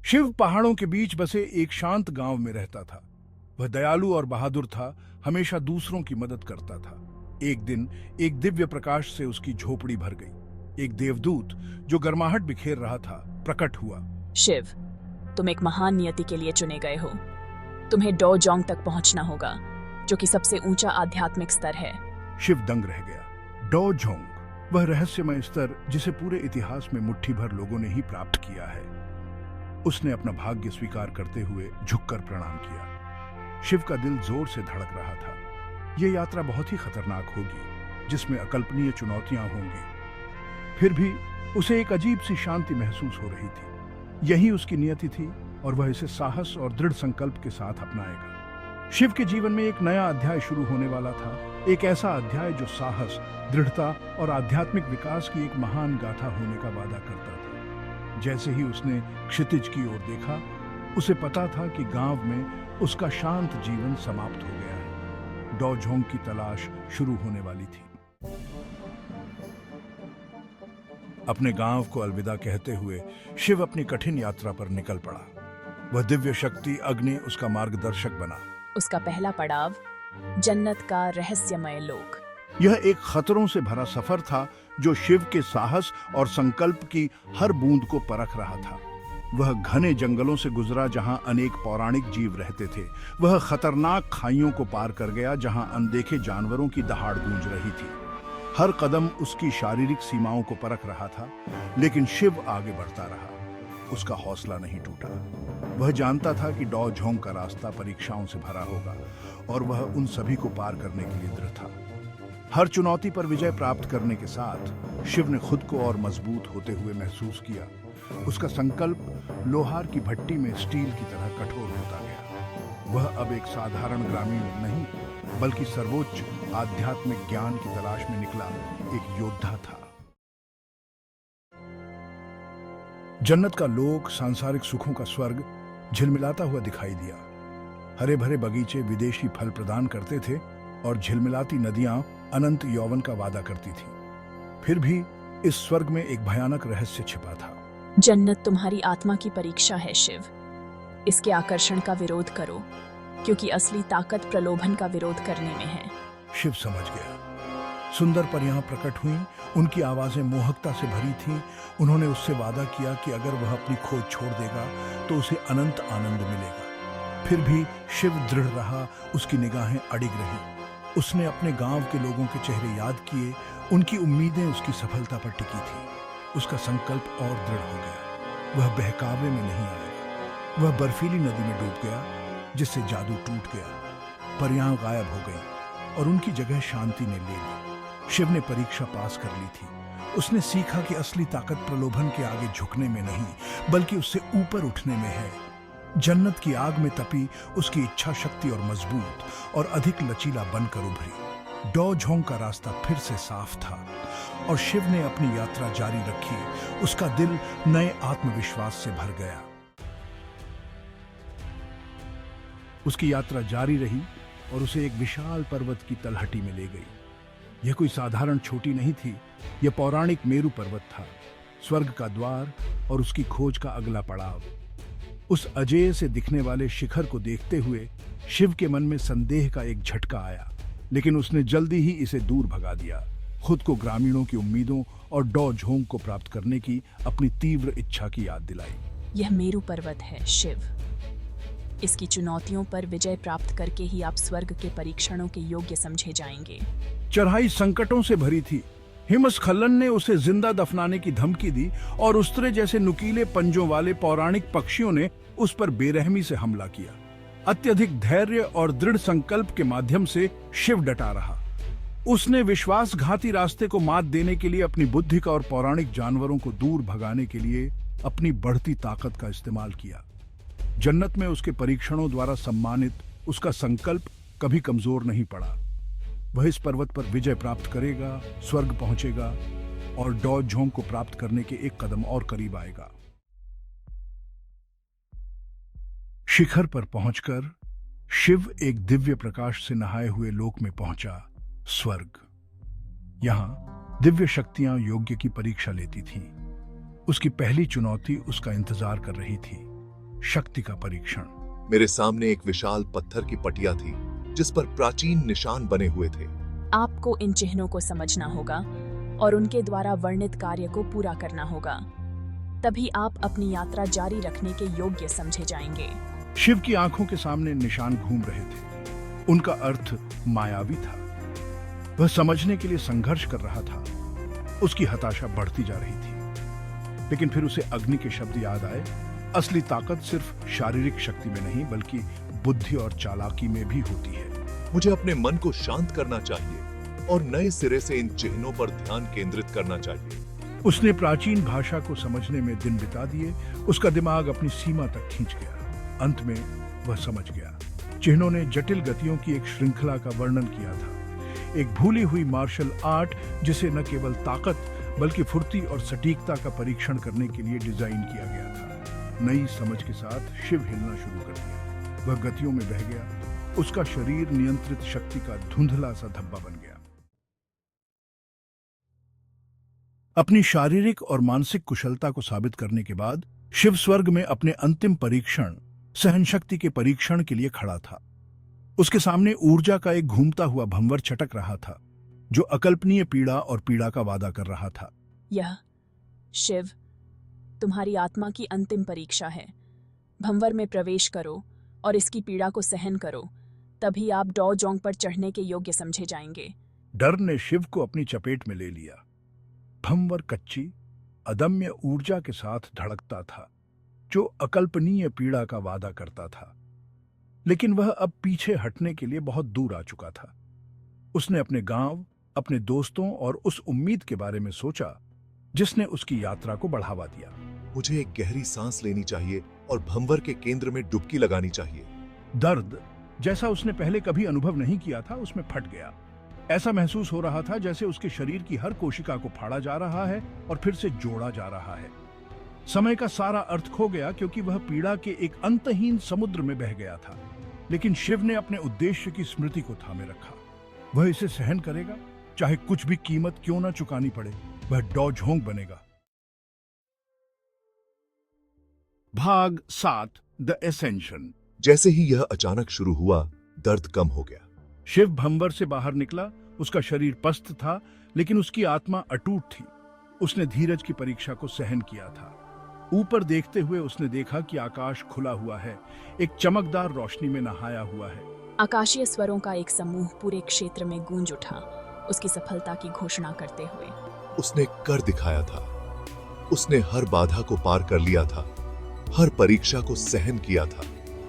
शिव पहाड़ों के बीच बसे एक शांत गांव में रहता था। वह दयालु और बहादुर था, हमेशा दूसरों की मदद करता था। एक दिन एक दिव्य प्रकाश से उसकी झोपड़ी भर गई। एक देवदूत जो गर्माहट बिखेर रहा था प्रकट हुआ। शिव, तुम एक महान नियति के लिए चुने गए हो। तुम्हें डो जोंग तक पहुंचना होगा, जो कि सबसे ऊंचा आध्यात्मिक स्तर है। शिव दंग रह गया। डो जोंग, वह रहस्यमय स्तर जिसे पूरे इतिहास में मुट्ठी भर लोगों ने ही प्राप्त किया है। उसने अपना भाग्य स्वीकार करते हुए झुककर प्रणाम किया। शिव का दिल जोर से धड़क रहा था। यह यात्रा बहुत ही खतरनाक होगी, जिसमें अकल्पनीय चुनौतियां होंगी। फिर भी उसे एक अजीब सी शांति महसूस हो रही थी। यही उसकी नियति थी और वह इसे साहस और दृढ़ संकल्प के साथ अपनाएगा। शिव के जीवन में एक नया अध्याय शुरू होने वाला था, एक ऐसा अध्याय जो साहस, दृढ़ता और आध्यात्मिक विकास की एक महान गाथा होने का वादा करता था। जैसे ही उसने क्षितिज की ओर देखा, उसे पता था कि गांव में उसका शांत जीवन समाप्त हो गया है। डो जोंग की तलाश शुरू होने वाली थी। अपने गांव को अलविदा कहते हुए शिव अपनी कठिन यात्रा पर निकल पड़ा। वह दिव्य शक्ति अग्नि उसका मार्गदर्शक बना। उसका पहला पड़ाव, जन्नत का रहस्यमय लोक। यह एक खतरों से भरा सफर था जो शिव के साहस और संकल्प की हर बूंद को परख रहा था। वह घने जंगलों से गुजरा जहां अनेक पौराणिक जीव रहते थे। वह खतरनाक खाइयों को पार कर गया जहां अनदेखे जानवरों की दहाड़ गूंज रही थी। हर कदम उसकी शारीरिक सीमाओं को परख रहा था, लेकिन शिव आगे बढ़ता रहा। उसका हौसला नहीं टूटा। वह जानता था कि डो जोंग का रास्ता परीक्षाओं से भरा होगा और वह उन सभी को पार करने के लिए दृढ़ था। हर चुनौती पर विजय प्राप्त करने के साथ शिव ने खुद को और मजबूत होते हुए महसूस किया। उसका संकल्प लोहार की भट्टी में स्टील की तरह कठोर होता गया। वह अब एक साधारण ग्रामीण नहीं, बल्कि सर्वोच्च आध्यात्मिक ज्ञान की तलाश में निकला एक योद्धा था। जन्नत का लोक, सांसारिक सुखों का स्वर्ग झिलमिलाता हुआ दिखाई दिया। हरे भरे बगीचे विदेशी फल प्रदान करते थे और झिलमिलाती नदियां अनंत यौवन का वादा करती थी। फिर भी इस स्वर्ग में एक भयानक रहस्य छिपा था। जन्नत तुम्हारी आत्मा की परीक्षा है शिव। इसके आकर्षण का विरोध करो, क्योंकि असली ताकत प्रलोभन का विरोध करने में है। शिव समझ गया। सुंदर परियां प्रकट हुईं, उनकी आवाजें मोहकता से भरी थीं। उन्होंने उससे वादा किया कि अगर वह अपनी खोज छोड़ देगा तो उसे अनंत आनंद मिलेगा। फिर भी शिव दृढ़ रहा, उसकी निगाहें अडिग रही। उसने अपने गांव के लोगों के चेहरे याद किए, उनकी उम्मीदें उसकी सफलता पर टिकी थी। उसका संकल्प और दृढ़ हो गया। वह बहकावे में नहीं आएगा। वह बर्फीली नदी में डूब गया, जिससे जादू टूट गया। परियां गायब हो गईं और उनकी जगह शांति ने ले ली। शिव ने परीक्षा पास कर ली थी। उसने सीखा कि असली ताकत प्रलोभन के आगे झुकने में नहीं, बल्कि उससे ऊपर उठने में है। जन्नत की आग में तपी उसकी इच्छा शक्ति और मजबूत और अधिक लचीला बनकर उभरी। डो जोंग का रास्ता फिर से साफ था और शिव ने अपनी यात्रा जारी रखी। उसका दिल नए आत्मविश्वास से भर गया। उसकी यात्रा जारी रही और उसे एक विशाल पर्वत की तलहटी में ले गई। यह कोई साधारण चोटी नहीं थी, यह पौराणिक मेरु पर्वत था, स्वर्ग का द्वार और उसकी खोज का अगला पड़ाव। उस अजेय से दिखने वाले शिखर को देखते हुए शिव के मन में संदेह का एक झटका आया, लेकिन उसने जल्दी ही इसे दूर भगा दिया। खुद को ग्रामीणों की उम्मीदों और डो जोंग को प्राप्त करने की अपनी तीव्र इच्छा की याद दिलाई। यह मेरु पर्वत है शिव। इसकी चुनौतियों पर विजय प्राप्त करके ही आप स्वर्ग के परीक्षणों के योग्य समझे जाएंगे। चढ़ाई संकटों से भरी थी। हिमस्खलन ने उसे जिंदा दफनाने की धमकी दी और उस्तरे जैसे नुकीले पंजों वाले पौराणिक पक्षियों ने उस पर बेरहमी से हमला किया। अत्यधिक धैर्य और दृढ़ संकल्प के माध्यम से शिव डटा रहा। उसने विश्वासघाती रास्ते को मात देने के लिए अपनी बुद्धि का और पौराणिक जानवरों को दूर भगाने के लिए अपनी बढ़ती ताकत का इस्तेमाल किया। जन्नत में उसके परीक्षणों द्वारा सम्मानित उसका संकल्प कभी कमजोर नहीं पड़ा। वह इस पर्वत पर विजय प्राप्त करेगा, स्वर्ग पहुंचेगा और डो जोंग को प्राप्त करने के एक कदम और करीब आएगा। शिखर पर पहुंचकर शिव एक दिव्य प्रकाश से नहाए हुए लोक में पहुंचा, स्वर्ग। यहां दिव्य शक्तियां योग्य की परीक्षा लेती थीं। उसकी पहली चुनौती उसका इंतजार कर रही थी। शक्ति का परीक्षण। मेरे सामने एक विशाल पत्थर की पटिया थी जिस पर प्राचीन निशान बने हुए थे। आपको इन चिन्हों को समझना होगा और उनके द्वारा वर्णित कार्य को पूरा करना होगा। तभी आप अपनी यात्रा जारी रखने के योग्य समझे जाएंगे। शिव की आंखों के सामने निशान घूम रहे थे। उनका अर्थ मायावी था। वह समझने के लिए संघर्ष कर रहा था। उसकी हताशा बढ़ती जा रही थी। लेकिन फिर उसे अग्नि के शब्द याद आए। असली ताकत सिर्फ शारीरिक शक्ति में नहीं बल्कि बुद्धि और चालाकी में भी होती है। मुझे अपने मन को शांत करना चाहिए और नए सिरे से इन चिन्हों पर ध्यान केंद्रित करना चाहिए। उसने प्राचीन भाषा को समझने में दिन बिता दिए। उसका दिमाग अपनी सीमा तक खींच गया। अंत में वह समझ गया। चिन्हों ने जटिल गतियों की एक श्रृंखला का वर्णन किया था। एक भूली हुई मार्शल आर्ट जिसे न केवल ताकत बल्कि फुर्ती और सटीकता का परीक्षण करने के लिए डिजाइन किया गया था। नई समझ के साथ शिव हिलना शुरू कर दिया। वह गतियों में बह गया। उसका शरीर नियंत्रित शक्ति का धुंधला सा धब्बा बन गया। अपनी शारीरिक और मानसिक कुशलता को साबित करने के बाद शिव स्वर्ग में अपने अंतिम परीक्षण सहनशक्ति के परीक्षण के लिए खड़ा था। उसके सामने ऊर्जा का एक घूमता हुआ भंवर चटक रहा था जो अकल्पनीय पीड़ा और पीड़ा का वादा कर रहा था। यह शिव तुम्हारी आत्मा की अंतिम परीक्षा है। भंवर में प्रवेश करो और इसकी पीड़ा को सहन करो। तभी आप डॉ जोंग पर चढ़ने के योग्य समझे जाएंगे। डर ने शिव को अपनी चपेट में ले लिया। भंवर कच्ची अदम्य ऊर्जा के साथ धड़कता था जो अकल्पनीय पीड़ा का वादा करता था। लेकिन वह अब पीछे हटने के लिए बहुत दूर आ चुका था। उसने अपने गांव, अपने दोस्तों और उस उम्मीद के बारे में सोचा जिसने उसकी यात्रा को बढ़ावा दिया। मुझे एक गहरी सांस लेनी चाहिए और भंवर के केंद्र में डुबकी लगानी चाहिए। दर्द जैसा उसने पहले कभी अनुभव नहीं किया था उसमें फट गया। ऐसा महसूस हो रहा था जैसे उसके शरीर की हर कोशिका को फाड़ा जा रहा है और फिर से जोड़ा जा रहा है। समय का सारा अर्थ खो गया क्योंकि वह पीड़ा के एक अंतहीन समुद्र में बह गया था। लेकिन शिव ने अपने उद्देश्य की स्मृति को थामे रखा। वह इसे सहन करेगा, चाहे कुछ भी कीमत क्यों ना चुकानी पड़े। वह डॉ झोंग बनेगा। भाग 7 द एसेंशन। जैसे ही यह अचानक शुरू हुआ, दर्द कम हो गया। शिव भंवर से बाहर निकला। उसका शरीर पस्त था लेकिन उसकी आत्मा अटूट थी। उसने धीरज की परीक्षा को सहन किया था। ऊपर देखते हुए उसने देखा कि आकाश खुला हुआ है, एक चमकदार रोशनी में नहाया हुआ है। आकाशीय स्वरों का एक समूह पूरे क्षेत्र में गूंज उठा, उसकी सफलता की घोषणा करते हुए। उसने कर दिखाया था। उसने हर बाधा को पार कर लिया था, हर परीक्षा को सहन किया था।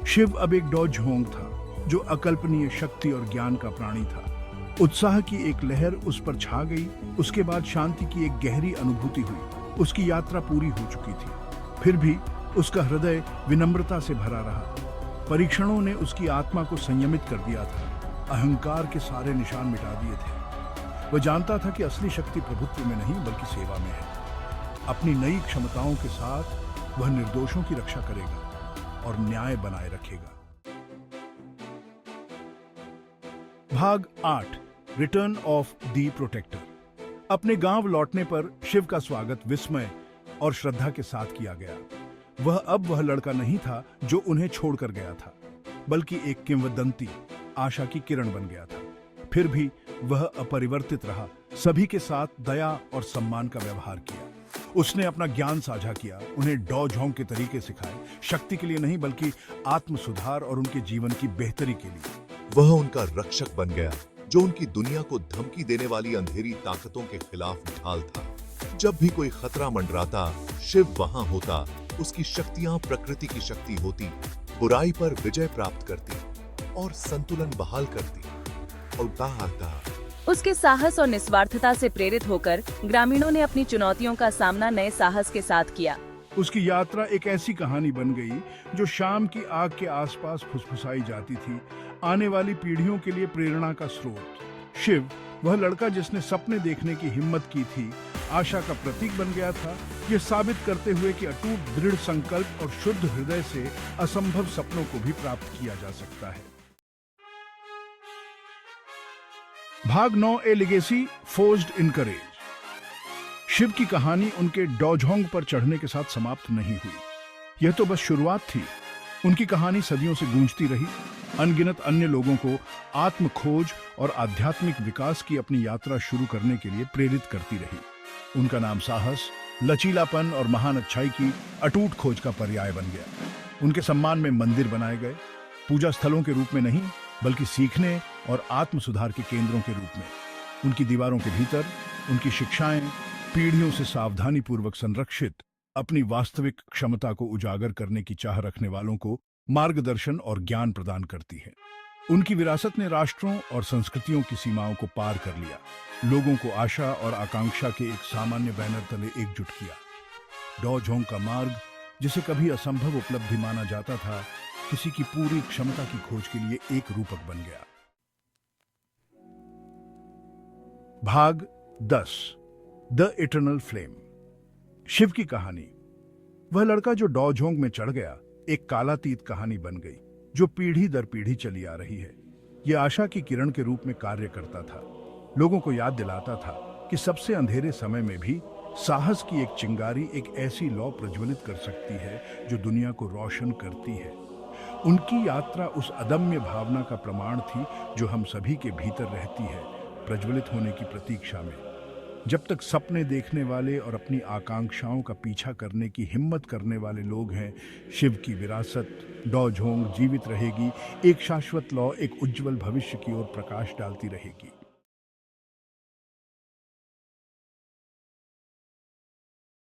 शिव अब एक डॉ झोंग था जो अकल्पनीय शक्ति और ज्ञान का प्राणी था। उत्साह की एक लहर उस पर छा गई। उसके बाद शांति की एक गहरी अनुभूति हुई। उसकी यात्रा पूरी हो चुकी थी, फिर भी उसका हृदय विनम्रता से भरा रहा। परीक्षणों ने उसकी आत्मा को संयमित कर दिया था। अहंकार के सारे निशान मिटा दिए थे। वह जानता था कि असली शक्ति प्रभुत्व में नहीं बल्कि सेवा में है। अपनी नई क्षमताओं के साथ वह निर्दोषों की रक्षा करेगा और न्याय बनाए रखेगा। भाग 8 रिटर्न ऑफ द प्रोटेक्टर। अपने गांव लौटने पर शिव का स्वागत विस्मय और श्रद्धा के साथ किया गया। वह लड़का नहीं था जो उन्हें छोड़कर गया था, बल्कि एक किंवदंती, आशा की किरण बन गया था। फिर भी वह अपरिवर्तित रहा, सभी के साथ दया और सम्मान का व्यवहार किया। उसने अपना ज्ञान साझा किया, उन्हें डॉ झोंग के तरीके सिखाए, शक्ति के लिए नहीं बल्कि आत्म सुधार और उनके जीवन की बेहतरी के लिए। वह उनका रक्षक बन गया जो उनकी दुनिया को धमकी देने वाली अंधेरी ताकतों के खिलाफ ढाल था। जब भी कोई खतरा मंडराता, शिव वहां होता। उसकी शक्तियां प्रकृति की शक्ति होती, बुराई पर विजय प्राप्त करती और संतुलन बहाल करती। और कहा उसके साहस और निस्वार्थता से प्रेरित होकर ग्रामीणों ने अपनी चुनौतियों का सामना नए साहस के साथ किया। उसकी यात्रा एक ऐसी कहानी बन गई जो शाम की आग के आसपास फुसफुसाई जाती थी, आने वाली पीढ़ियों के लिए प्रेरणा का स्रोत। शिव वह लड़का जिसने सपने देखने की हिम्मत की थी, आशा का प्रतीक बन गया था, ये साबित करते हुए कि अटूट दृढ़ संकल्प और शुद्ध हृदय से असंभव सपनों को भी प्राप्त किया जा सकता है। भाग 9 ए लेगेसी फोर्ज्ड इन करेज। शिव की कहानी उनके डॉ झोंग पर चढ़ने के साथ समाप्त नहीं हुई। यह तो बस शुरुआत थी। उनकी कहानी सदियों से गूंजती रही, अनगिनत अन्य लोगों को आत्म खोज और आध्यात्मिक विकास की अपनी यात्रा शुरू करने के लिए प्रेरित करती रही। उनका नाम साहस, लचीलापन और महान अच्छाई की अटूट खोज का पर्याय बन गया। उनके सम्मान में मंदिर बनाए गए, पूजा स्थलों के रूप में नहीं बल्कि सीखने और आत्म सुधार के केंद्रों के रूप में। उनकी दीवारों के भीतर उनकी शिक्षाएं पीढ़ियों से सावधानी पूर्वक संरक्षित अपनी वास्तविक क्षमता को उजागर करने की चाह रखने वालों को मार्गदर्शन और ज्ञान प्रदान करती है। उनकी विरासत ने राष्ट्रों और संस्कृतियों की सीमाओं को पार कर लिया, लोगों को आशा और आकांक्षा के एक सामान्य बैनर तले एकजुट किया। डॉ जोंग का मार्ग, जिसे कभी असंभव उपलब्धि माना जाता था, किसी की पूरी क्षमता की खोज के लिए एक रूपक बन गया। भाग 10, द इटर्नल फ्लेम। शिव की कहानी। वह लड़का जो डॉ जोंग में चढ़ गया, एक कालातीत कहानी बन गई जो पीढ़ी दर पीढ़ी चली आ रही है। यह आशा की किरण के रूप में कार्य करता था, लोगों को याद दिलाता था कि सबसे अंधेरे समय में भी साहस की एक चिंगारी एक ऐसी लौ प्रज्वलित कर सकती है जो दुनिया को रोशन करती है। उनकी यात्रा उस अदम्य भावना का प्रमाण थी जो हम सभी के भीतर रहती है, प्रज्वलित होने की प्रतीक्षा में। जब तक सपने देखने वाले और अपनी आकांक्षाओं का पीछा करने की हिम्मत करने वाले लोग हैं, शिव की विरासत डॉ जोंग जीवित रहेगी, एक शाश्वत लौ, एक उज्जवल भविष्य की ओर प्रकाश डालती रहेगी।